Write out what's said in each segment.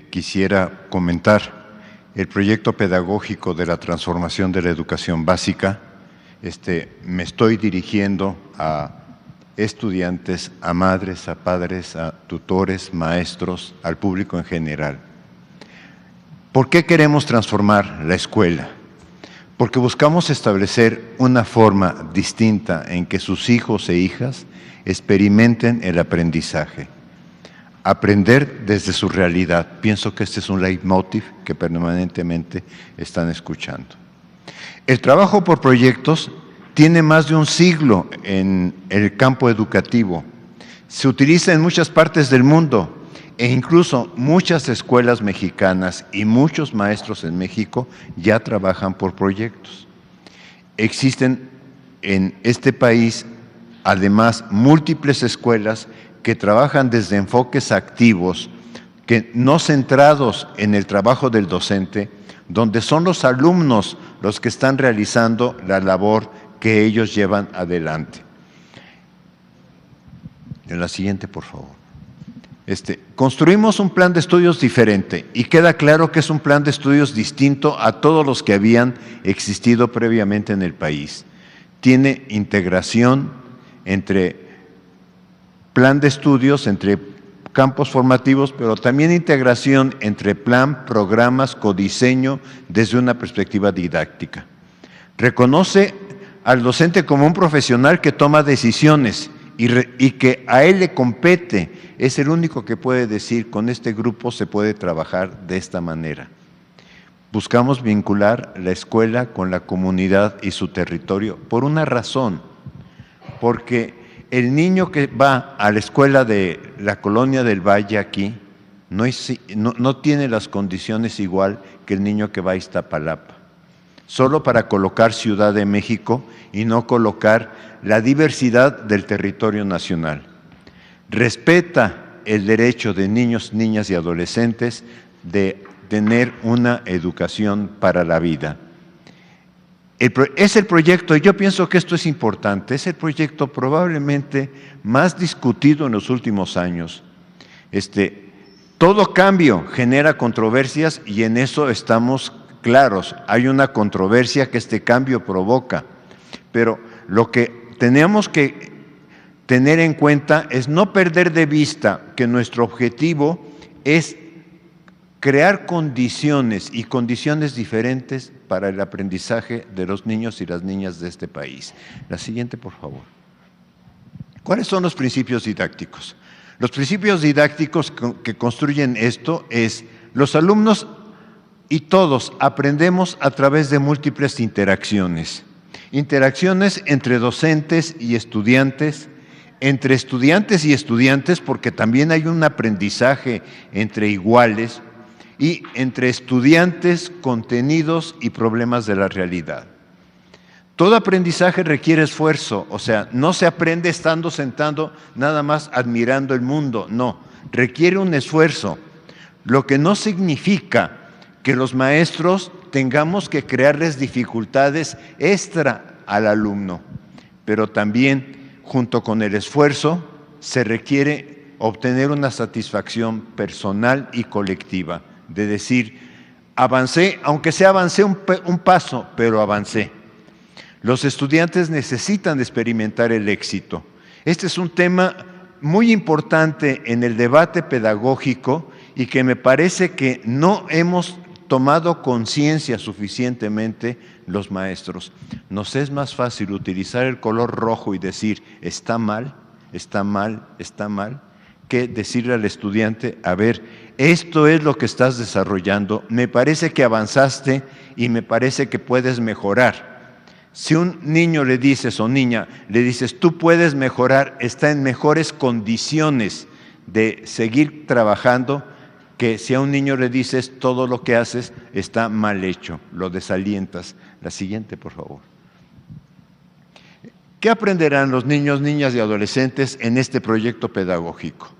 quisiera comentar el proyecto pedagógico de la transformación de la educación básica. Me estoy dirigiendo a estudiantes, a madres, a padres, a tutores, maestros, al público en general. ¿Por qué queremos transformar la escuela? Porque buscamos establecer una forma distinta en que sus hijos e hijas experimenten el aprendizaje. Aprender desde su realidad. Pienso que este es un leitmotiv que permanentemente están escuchando. El trabajo por proyectos tiene más de un siglo en el campo educativo. Se utiliza en muchas partes del mundo e incluso muchas escuelas mexicanas y muchos maestros en México ya trabajan por proyectos. Existen en este país, además, múltiples escuelas que trabajan desde enfoques activos, que no centrados en el trabajo del docente, donde son los alumnos los que están realizando la labor que ellos llevan adelante. En la siguiente, por favor. Construimos un plan de estudios diferente y queda claro que es un plan de estudios distinto a todos los que habían existido previamente en el país. Tiene integración entre plan de estudios, entre campos formativos, pero también integración entre plan, programas, codiseño desde una perspectiva didáctica. Reconoce al docente como un profesional que toma decisiones y que a él le compete. Es el único que puede decir, con este grupo se puede trabajar de esta manera. Buscamos vincular la escuela con la comunidad y su territorio por una razón, porque el niño que va a la escuela de la Colonia del Valle aquí no tiene las condiciones igual que el niño que va a Iztapalapa. Solo para colocar Ciudad de México y no colocar la diversidad del territorio nacional. Respeta el derecho de niños, niñas y adolescentes de tener una educación para la vida. Es el proyecto, y yo pienso que esto es importante, es el proyecto probablemente más discutido en los últimos años. Todo cambio genera controversias y en eso estamos claros. Hay una controversia que este cambio provoca, pero lo que tenemos que tener en cuenta es no perder de vista que nuestro objetivo es crear condiciones y condiciones diferentes para el aprendizaje de los niños y las niñas de este país. La siguiente, por favor. ¿Cuáles son los principios didácticos? Los principios didácticos que construyen esto es: los alumnos y todos aprendemos a través de múltiples interacciones. Interacciones entre docentes y estudiantes, entre estudiantes y estudiantes, porque también hay un aprendizaje entre iguales, y entre estudiantes, contenidos y problemas de la realidad. Todo aprendizaje requiere esfuerzo, o sea, no se aprende estando sentado nada más admirando el mundo, no, requiere un esfuerzo, lo que no significa que los maestros tengamos que crearles dificultades extra al alumno, pero también junto con el esfuerzo se requiere obtener una satisfacción personal y colectiva, de decir, avancé, aunque sea avancé un paso, pero avancé. Los estudiantes necesitan experimentar el éxito. Este es un tema muy importante en el debate pedagógico y que me parece que no hemos tomado conciencia suficientemente los maestros. Nos es más fácil utilizar el color rojo y decir, está mal, está mal, está mal, que decirle al estudiante, a ver, esto es lo que estás desarrollando, me parece que avanzaste y me parece que puedes mejorar. Si un niño le dices o niña, le dices, tú puedes mejorar, está en mejores condiciones de seguir trabajando, que si a un niño le dices, todo lo que haces está mal hecho, lo desalientas. La siguiente, por favor. ¿Qué aprenderán los niños, niñas y adolescentes en este proyecto pedagógico?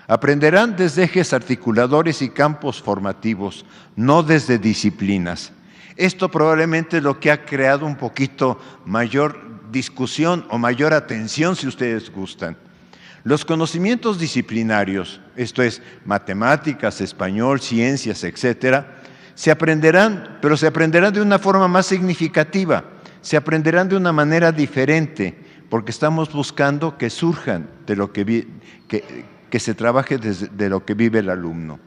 Aprenderán desde ejes articuladores y campos formativos, no desde disciplinas. Esto probablemente es lo que ha creado un poquito mayor discusión o mayor atención, si ustedes gustan. Los conocimientos disciplinarios, esto es, matemáticas, español, ciencias, etcétera, se aprenderán, pero se aprenderán de una forma más significativa, se aprenderán de una manera diferente, porque estamos buscando que surjan de lo que se trabaje de lo que vive el alumno.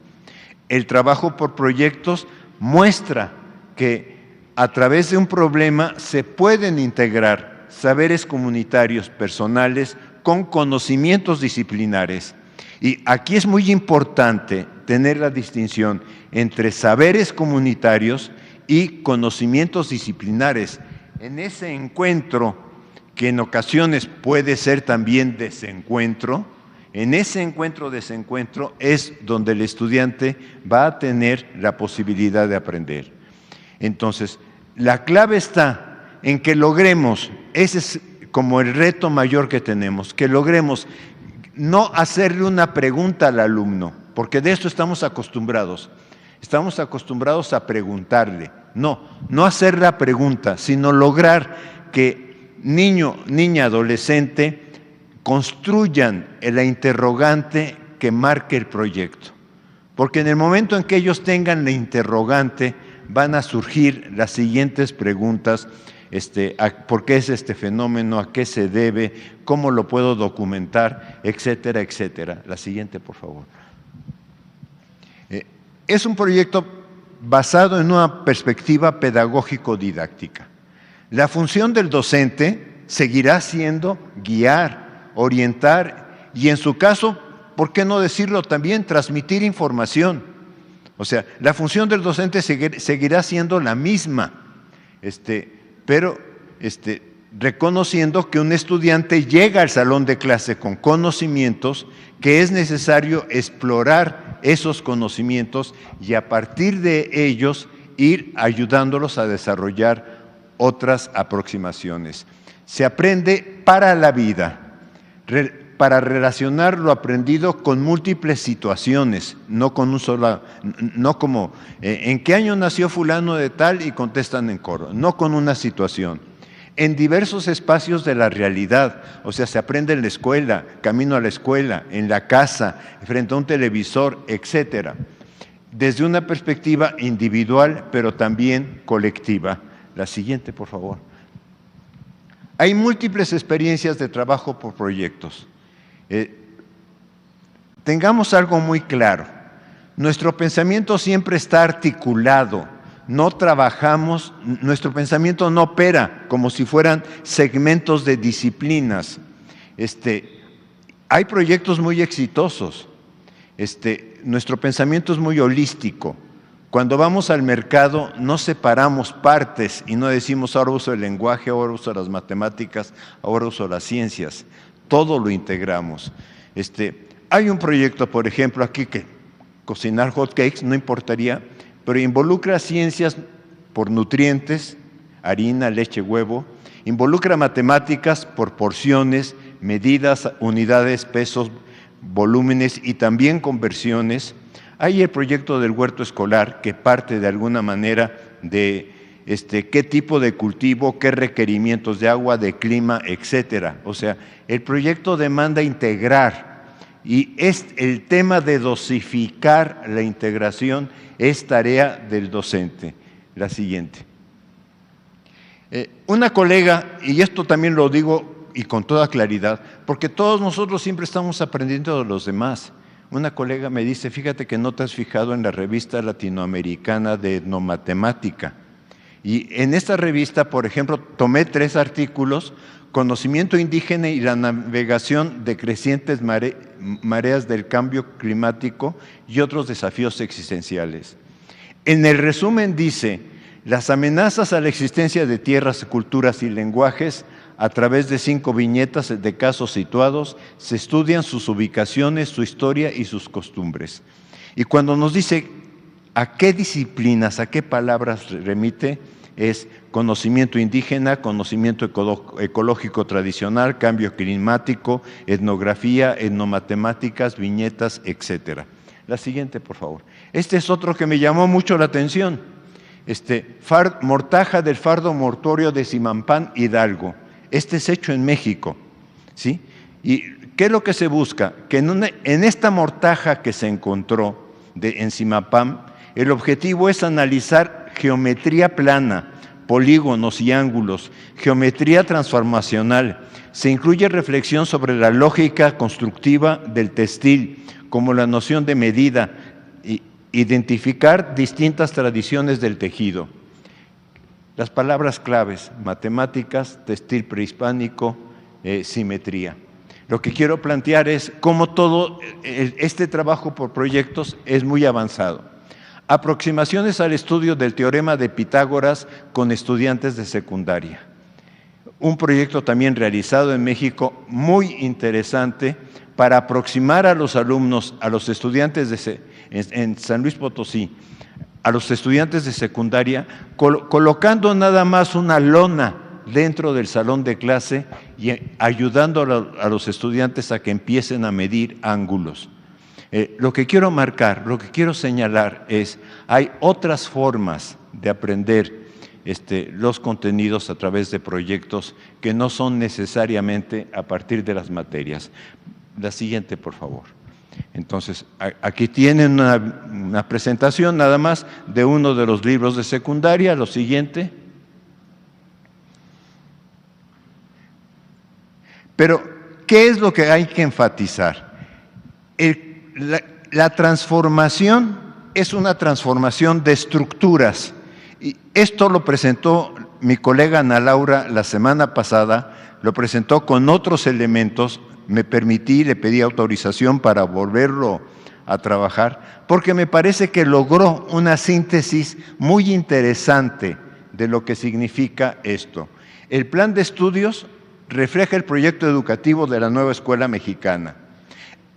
El trabajo por proyectos muestra que a través de un problema se pueden integrar saberes comunitarios personales con conocimientos disciplinares. Y aquí es muy importante tener la distinción entre saberes comunitarios y conocimientos disciplinares. En ese encuentro, que en ocasiones puede ser también desencuentro, en ese encuentro-desencuentro es donde el estudiante va a tener la posibilidad de aprender. Entonces, la clave está en que logremos, ese es como el reto mayor que tenemos, que logremos no hacerle una pregunta al alumno, porque de esto estamos acostumbrados a preguntarle, no hacer la pregunta, sino lograr que niño, niña, adolescente construyan la interrogante que marque el proyecto, porque en el momento en que ellos tengan la interrogante van a surgir las siguientes preguntas. ¿Por qué es este fenómeno? ¿A qué se debe? ¿Cómo lo puedo documentar? Etcétera, etcétera. La siguiente, por favor. Es un proyecto basado en una perspectiva pedagógico-didáctica. La función del docente seguirá siendo guiar, orientar y, en su caso, ¿por qué no decirlo también? Transmitir información. O sea, la función del docente seguirá siendo la misma, pero reconociendo que un estudiante llega al salón de clase con conocimientos, que es necesario explorar esos conocimientos y a partir de ellos ir ayudándolos a desarrollar otras aproximaciones. Se aprende para la vida, para relacionar lo aprendido con múltiples situaciones, no como ¿en qué año nació fulano de tal? Y contestan en coro, no con una situación. En diversos espacios de la realidad, o sea, se aprende en la escuela, camino a la escuela, en la casa, frente a un televisor, etcétera. Desde una perspectiva individual, pero también colectiva. La siguiente, por favor. Hay múltiples experiencias de trabajo por proyectos. Tengamos algo muy claro. Nuestro pensamiento siempre está articulado. No trabajamos, nuestro pensamiento no opera como si fueran segmentos de disciplinas. Hay proyectos muy exitosos. Nuestro pensamiento es muy holístico. Cuando vamos al mercado no separamos partes y no decimos ahora uso el lenguaje, ahora uso las matemáticas, ahora uso las ciencias. Todo lo integramos. Hay un proyecto, por ejemplo, aquí que cocinar hot cakes no importaría, pero involucra ciencias por nutrientes, harina, leche, huevo, involucra matemáticas por porciones, medidas, unidades, pesos, volúmenes y también conversiones. Hay el proyecto del huerto escolar que parte de alguna manera de qué tipo de cultivo, qué requerimientos de agua, de clima, etcétera. O sea, el proyecto demanda integrar y el tema de dosificar la integración es tarea del docente. La siguiente. Una colega, y esto también lo digo y con toda claridad, porque todos nosotros siempre estamos aprendiendo de los demás. Una colega me dice, fíjate que no te has fijado en la revista latinoamericana de etnomatemática. Y en esta revista, por ejemplo, tomé 3 artículos, conocimiento indígena y la navegación de crecientes mareas del cambio climático y otros desafíos existenciales. En el resumen dice, las amenazas a la existencia de tierras, culturas y lenguajes. A través de 5 viñetas de casos situados, se estudian sus ubicaciones, su historia y sus costumbres. Y cuando nos dice a qué disciplinas, a qué palabras remite, es conocimiento indígena, conocimiento ecológico tradicional, cambio climático, etnografía, etnomatemáticas, viñetas, etcétera. La siguiente, por favor. Este es otro que me llamó mucho la atención. Mortaja del fardo mortuorio de Simampán, Hidalgo. Este es hecho en México, ¿sí? Y ¿Qué es lo que se busca? Que en esta mortaja que se encontró en Zimapán, el objetivo es analizar geometría plana, polígonos y ángulos, geometría transformacional. Se incluye reflexión sobre la lógica constructiva del textil, como la noción de medida, e identificar distintas tradiciones del tejido. Las palabras claves: matemáticas, textil prehispánico, simetría. Lo que quiero plantear es cómo todo este trabajo por proyectos es muy avanzado. Aproximaciones al estudio del teorema de Pitágoras con estudiantes de secundaria. Un proyecto también realizado en México muy interesante para aproximar a los alumnos, a los estudiantes en San Luis Potosí, a los estudiantes de secundaria, colocando nada más una lona dentro del salón de clase y ayudando a los estudiantes a que empiecen a medir ángulos. Lo que quiero marcar, lo que quiero señalar es, hay otras formas de aprender los contenidos a través de proyectos que no son necesariamente a partir de las materias. La siguiente, por favor. Entonces, aquí tienen una presentación nada más de uno de los libros de secundaria. Lo siguiente. Pero, ¿qué es lo que hay que enfatizar? La transformación es una transformación de estructuras. Y esto lo presentó mi colega Ana Laura la semana pasada, lo presentó con otros elementos. Me permití, le pedí autorización para volverlo a trabajar, porque me parece que logró una síntesis muy interesante de lo que significa esto. El plan de estudios refleja el proyecto educativo de la nueva escuela mexicana.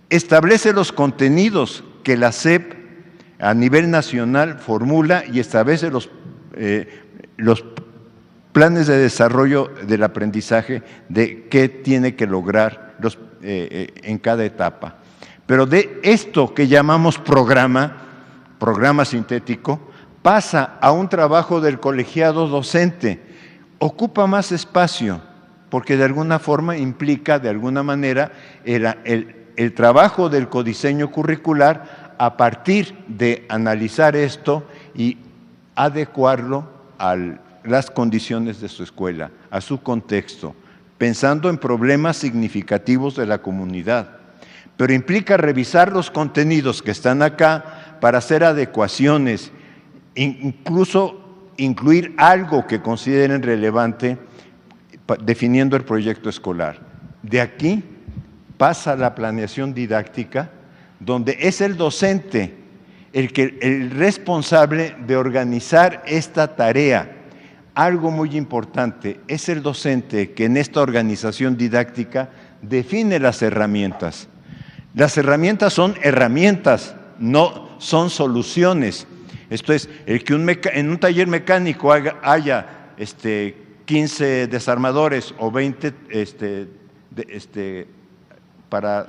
Establece los contenidos que la SEP a nivel nacional formula y establece los planes de desarrollo del aprendizaje de qué tiene que lograr en cada etapa. Pero de esto que llamamos programa sintético, pasa a un trabajo del colegiado docente. Ocupa más espacio, porque de alguna forma implica, de alguna manera, el trabajo del codiseño curricular a partir de analizar esto y adecuarlo a las condiciones de su escuela, a su contexto, pensando en problemas significativos de la comunidad. Pero implica revisar los contenidos que están acá para hacer adecuaciones, incluso incluir algo que consideren relevante definiendo el proyecto escolar. De aquí pasa la planeación didáctica, donde es el docente el responsable de organizar esta tarea. Algo muy importante, es el docente que en esta organización didáctica define las herramientas. Las herramientas son herramientas, no son soluciones. Esto es, el que en un taller mecánico haya 15 desarmadores o 20 para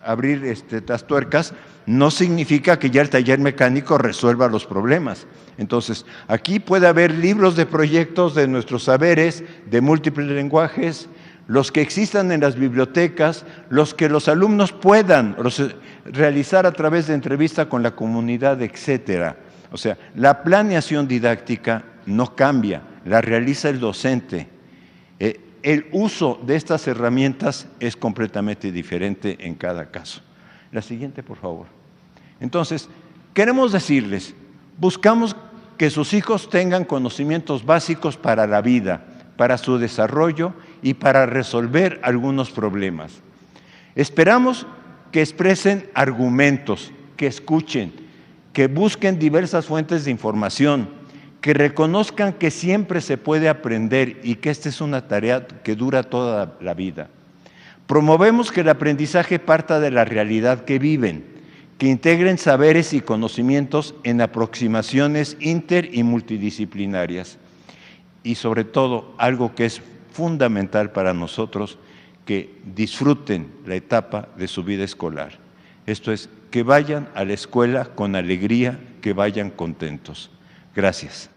abrir las tuercas, no significa que ya el taller mecánico resuelva los problemas. Entonces, aquí puede haber libros de proyectos de nuestros saberes, de múltiples lenguajes, los que existan en las bibliotecas, los que los alumnos puedan realizar a través de entrevista con la comunidad, etcétera. O sea, la planeación didáctica no cambia, la realiza el docente. El uso de estas herramientas es completamente diferente en cada caso. La siguiente, por favor. Entonces, queremos decirles, buscamos que sus hijos tengan conocimientos básicos para la vida, para su desarrollo y para resolver algunos problemas. Esperamos que expresen argumentos, que escuchen, que busquen diversas fuentes de información, que reconozcan que siempre se puede aprender y que esta es una tarea que dura toda la vida. Promovemos que el aprendizaje parta de la realidad que viven, que integren saberes y conocimientos en aproximaciones inter y multidisciplinarias. Y sobre todo, algo que es fundamental para nosotros, que disfruten la etapa de su vida escolar. Esto es, que vayan a la escuela con alegría, que vayan contentos. Gracias.